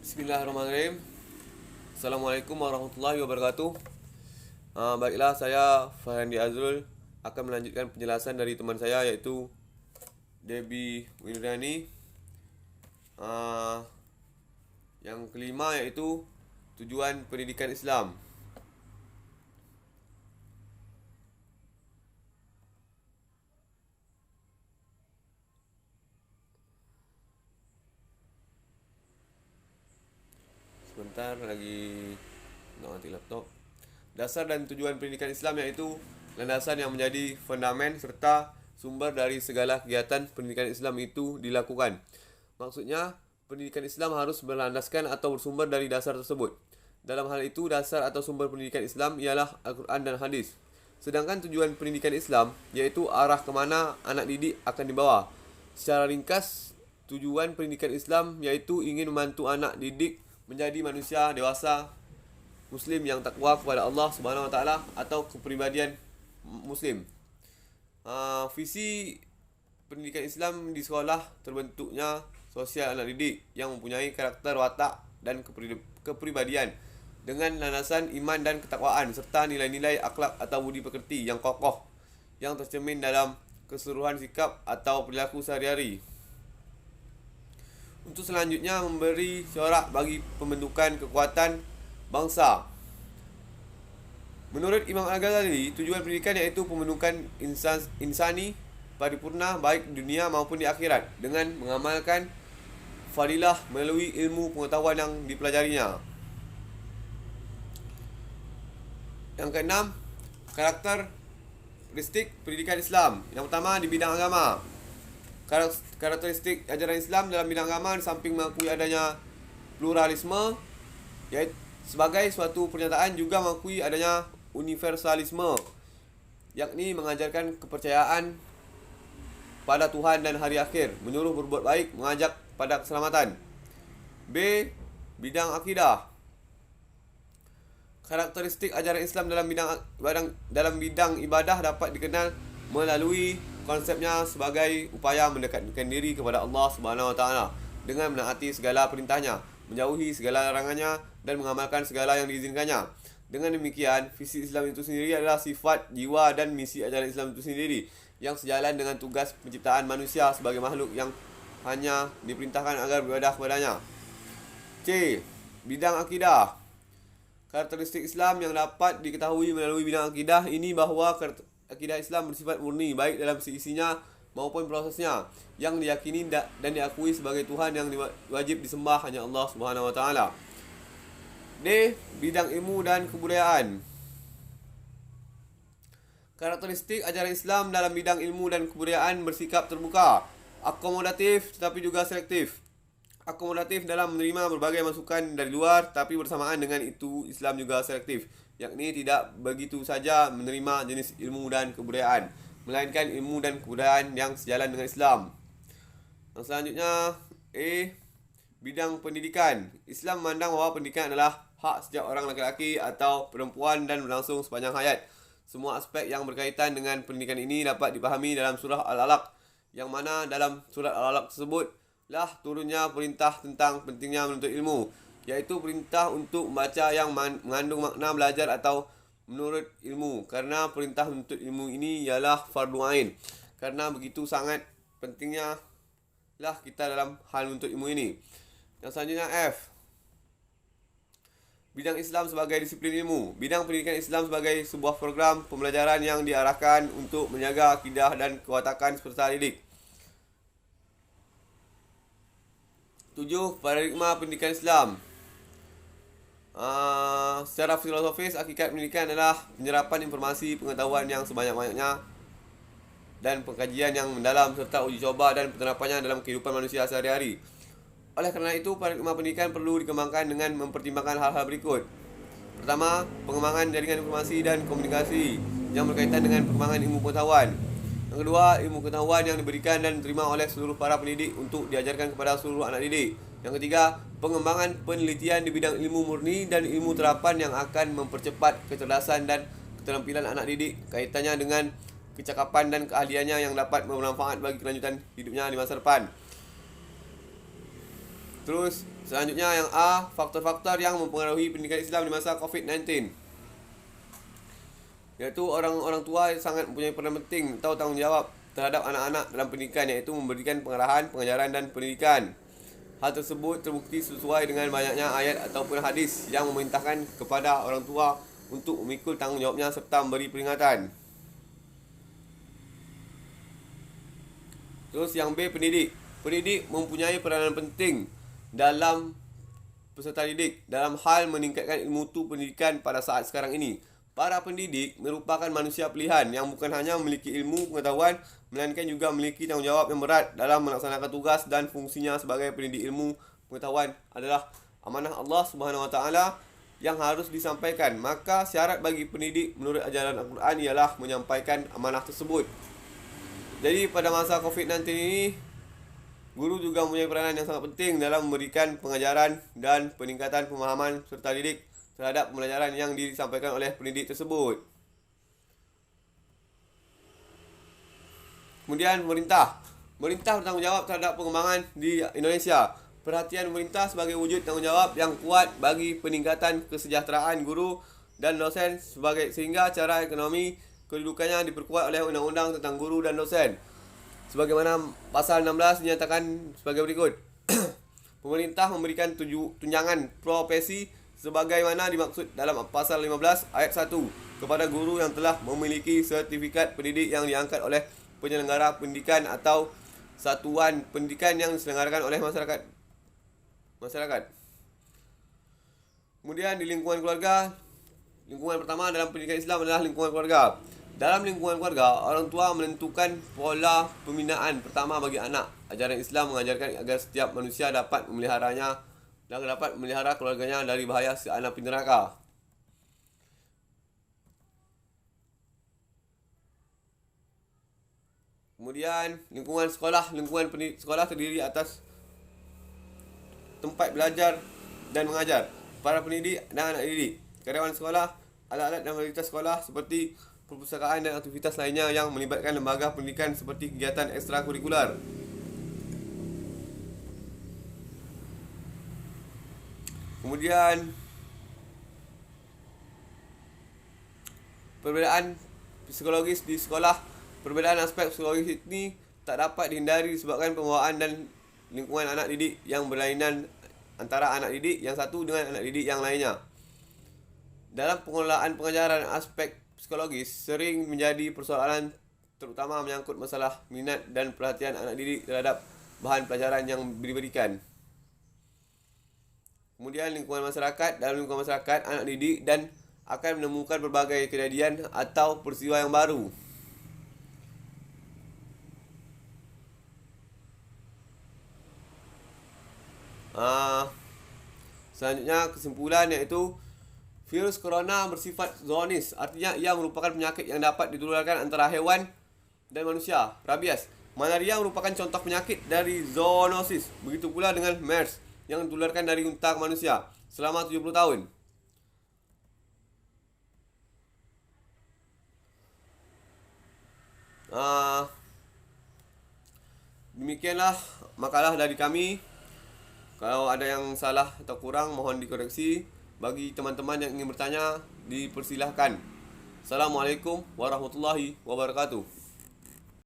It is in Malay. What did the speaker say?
Bismillahirrahmanirrahim. Assalamualaikum warahmatullahi wabarakatuh. Baiklah, saya Farhandi Azrul akan melanjutkan penjelasan dari teman saya yaitu Debbie Windrani. Yang kelima yaitu tujuan pendidikan Islam. Sebentar lagi nak mati laptop. Dasar dan tujuan pendidikan Islam yaitu landasan yang menjadi fundament serta sumber dari segala kegiatan pendidikan Islam itu dilakukan. Maksudnya, pendidikan Islam harus berlandaskan atau bersumber dari dasar tersebut. Dalam hal itu, dasar atau sumber pendidikan Islam ialah Al-Quran dan Hadis. Sedangkan tujuan pendidikan Islam yaitu arah kemana anak didik akan dibawa. Secara ringkas, tujuan pendidikan Islam yaitu ingin membantu anak didik menjadi manusia dewasa muslim yang takwa kepada Allah Subhanahu wa taala atau kepribadian muslim. Visi pendidikan Islam di sekolah terbentuknya sosial anak didik yang mempunyai karakter, watak dan kepribadian dengan landasan iman dan ketakwaan serta nilai-nilai akhlak atau budi pekerti yang kokoh yang tercermin dalam keseluruhan sikap atau perilaku sehari-hari. Untuk selanjutnya memberi corak bagi pembentukan kekuatan bangsa. Menurut Imam Al-Ghazali, tujuan pendidikan yaitu pembentukan insani paripurna baik di dunia maupun di akhirat dengan mengamalkan fadilah melalui ilmu pengetahuan yang dipelajarinya. Yang keenam, karakteristik pendidikan Islam. Yang pertama di bidang agama. Karakteristik ajaran Islam dalam bidang agama di samping mengakui adanya pluralisme yaitu sebagai suatu pernyataan juga mengakui adanya universalisme, yakni mengajarkan kepercayaan pada Tuhan dan hari akhir, menyuruh berbuat baik, mengajak pada keselamatan. B. Bidang akidah. Karakteristik ajaran Islam dalam bidang ibadah dapat dikenal melalui konsepnya sebagai upaya mendekatkan diri kepada Allah Subhanahu wa taala dengan menaati segala perintahnya, menjauhi segala larangannya dan mengamalkan segala yang diizinkannya. Dengan demikian, visi Islam itu sendiri adalah sifat, jiwa dan misi ajaran Islam itu sendiri yang sejalan dengan tugas penciptaan manusia sebagai makhluk yang hanya diperintahkan agar beribadah kepadanya. C. Bidang akidah. Karakteristik Islam yang dapat diketahui melalui bidang akidah ini bahawa akidah Islam bersifat murni baik dalam isinya maupun prosesnya yang diyakini dan diakui sebagai Tuhan yang wajib disembah hanya Allah Subhanahu wa taala. D. Bidang ilmu dan kebudayaan. Karakteristik ajaran Islam dalam bidang ilmu dan kebudayaan bersikap terbuka, akomodatif tetapi juga selektif. Akomodatif dalam menerima berbagai masukan dari luar, tapi bersamaan dengan itu Islam juga selektif, yakni tidak begitu saja menerima jenis ilmu dan kebudayaan, melainkan ilmu dan kebudayaan yang sejalan dengan Islam. Yang selanjutnya, E. Bidang pendidikan. Islam memandang bahawa pendidikan adalah hak setiap orang lelaki atau perempuan dan berlangsung sepanjang hayat. Semua aspek yang berkaitan dengan pendidikan ini dapat dipahami dalam surah Al-Alaq, yang mana dalam surah Al-Alaq tersebut lah turunnya perintah tentang pentingnya menuntut ilmu, yaitu perintah untuk membaca yang mengandung makna belajar atau menurut ilmu, kerana perintah menuntut ilmu ini ialah fardu ain. Karena begitu sangat pentingnya lah kita dalam hal menuntut ilmu ini. Yang selanjutnya F. Bidang Islam sebagai disiplin ilmu. Bidang pendidikan Islam sebagai sebuah program pembelajaran yang diarahkan untuk menjaga akidah dan kewatakan peserta didik. 7. Paradigma pendidikan Islam. Secara filosofis, hakikat pendidikan adalah penyerapan informasi pengetahuan yang sebanyak-banyaknya dan pengkajian yang mendalam serta uji coba dan penerapannya dalam kehidupan manusia sehari-hari. Oleh kerana itu, paradigma pendidikan perlu dikembangkan dengan mempertimbangkan hal-hal berikut. Pertama, pengembangan jaringan informasi dan komunikasi yang berkaitan dengan pengembangan ilmu pengetahuan. Yang kedua, ilmu pengetahuan yang diberikan dan diterima oleh seluruh para pendidik untuk diajarkan kepada seluruh anak didik. Yang ketiga, pengembangan penelitian di bidang ilmu murni dan ilmu terapan yang akan mempercepat kecerdasan dan keterampilan anak didik kaitannya dengan kecakapan dan keahliannya yang dapat bermanfaat bagi kelanjutan hidupnya di masa depan. Terus, Selanjutnya yang A, faktor-faktor yang mempengaruhi pendidikan Islam di masa COVID-19. Iaitu orang-orang tua yang sangat mempunyai peranan penting atau tanggungjawab terhadap anak-anak dalam pendidikan, iaitu memberikan pengarahan, pengajaran dan pendidikan. Hal tersebut terbukti sesuai dengan banyaknya ayat ataupun hadis yang memerintahkan kepada orang tua untuk memikul tanggungjawabnya serta memberi peringatan. Terus yang B, pendidik. Pendidik mempunyai peranan penting dalam peserta didik dalam hal meningkatkan ilmu mutu pendidikan pada saat sekarang ini. Para pendidik merupakan manusia pilihan yang bukan hanya memiliki ilmu pengetahuan, melainkan juga memiliki tanggungjawab yang berat dalam melaksanakan tugas dan fungsinya sebagai pendidik. Ilmu pengetahuan adalah amanah Allah Subhanahu Wa Taala yang harus disampaikan. Maka syarat bagi pendidik menurut ajaran Al-Quran ialah menyampaikan amanah tersebut. Jadi pada masa COVID-19 ini, guru juga mempunyai peranan yang sangat penting dalam memberikan pengajaran dan peningkatan pemahaman serta didik terhadap pembelajaran yang disampaikan oleh pendidik tersebut. Kemudian pemerintah bertanggungjawab terhadap pengembangan di Indonesia. Perhatian pemerintah sebagai wujud tanggungjawab yang kuat bagi peningkatan kesejahteraan guru dan dosen sehingga cara ekonomi kedudukannya diperkuat oleh undang-undang tentang guru dan dosen. Sebagaimana pasal 16 dinyatakan sebagai berikut. Pemerintah memberikan tunjangan profesi sebagaimana dimaksud dalam pasal 15 ayat 1 kepada guru yang telah memiliki sertifikat pendidik yang diangkat oleh penyelenggara pendidikan atau satuan pendidikan yang diselenggarakan oleh masyarakat. Kemudian di lingkungan keluarga, lingkungan pertama dalam pendidikan Islam adalah lingkungan keluarga. Dalam lingkungan keluarga, orang tua menentukan pola pembinaan pertama bagi anak. Ajaran Islam mengajarkan agar setiap manusia dapat memeliharanya dan dapat memelihara keluarganya dari bahaya anak api neraka. Kemudian lingkungan sekolah. Lingkungan sekolah terdiri atas tempat belajar dan mengajar, para pendidik dan anak didik, karyawan sekolah, alat-alat dan fasilitas sekolah seperti perpustakaan dan aktivitas lainnya yang melibatkan lembaga pendidikan seperti kegiatan ekstrakurikular. Kemudian perbezaan psikologis di sekolah. Perbezaan aspek psikologis ini tak dapat dihindari disebabkan pembawaan dan lingkungan anak didik yang berlainan antara anak didik yang satu dengan anak didik yang lainnya. Dalam pengelolaan pengajaran, aspek psikologis sering menjadi persoalan, terutama menyangkut masalah minat dan perhatian anak didik terhadap bahan pelajaran yang diberikan. Kemudian lingkungan masyarakat. Dalam lingkungan masyarakat, anak didik dan akan menemukan berbagai kejadian atau peristiwa yang baru. Selanjutnya kesimpulan iaitu virus corona bersifat zoonis, artinya ia merupakan penyakit yang dapat ditularkan antara hewan dan manusia. Rabies, malaria merupakan contoh penyakit dari zoonosis. Begitu pula dengan MERS yang ditularkan dari unta ke manusia selama 70 tahun. Demikianlah makalah dari kami. Kalau ada yang salah atau kurang mohon dikoreksi. Bagi teman-teman yang ingin bertanya, dipersilahkan. Assalamualaikum warahmatullahi wabarakatuh.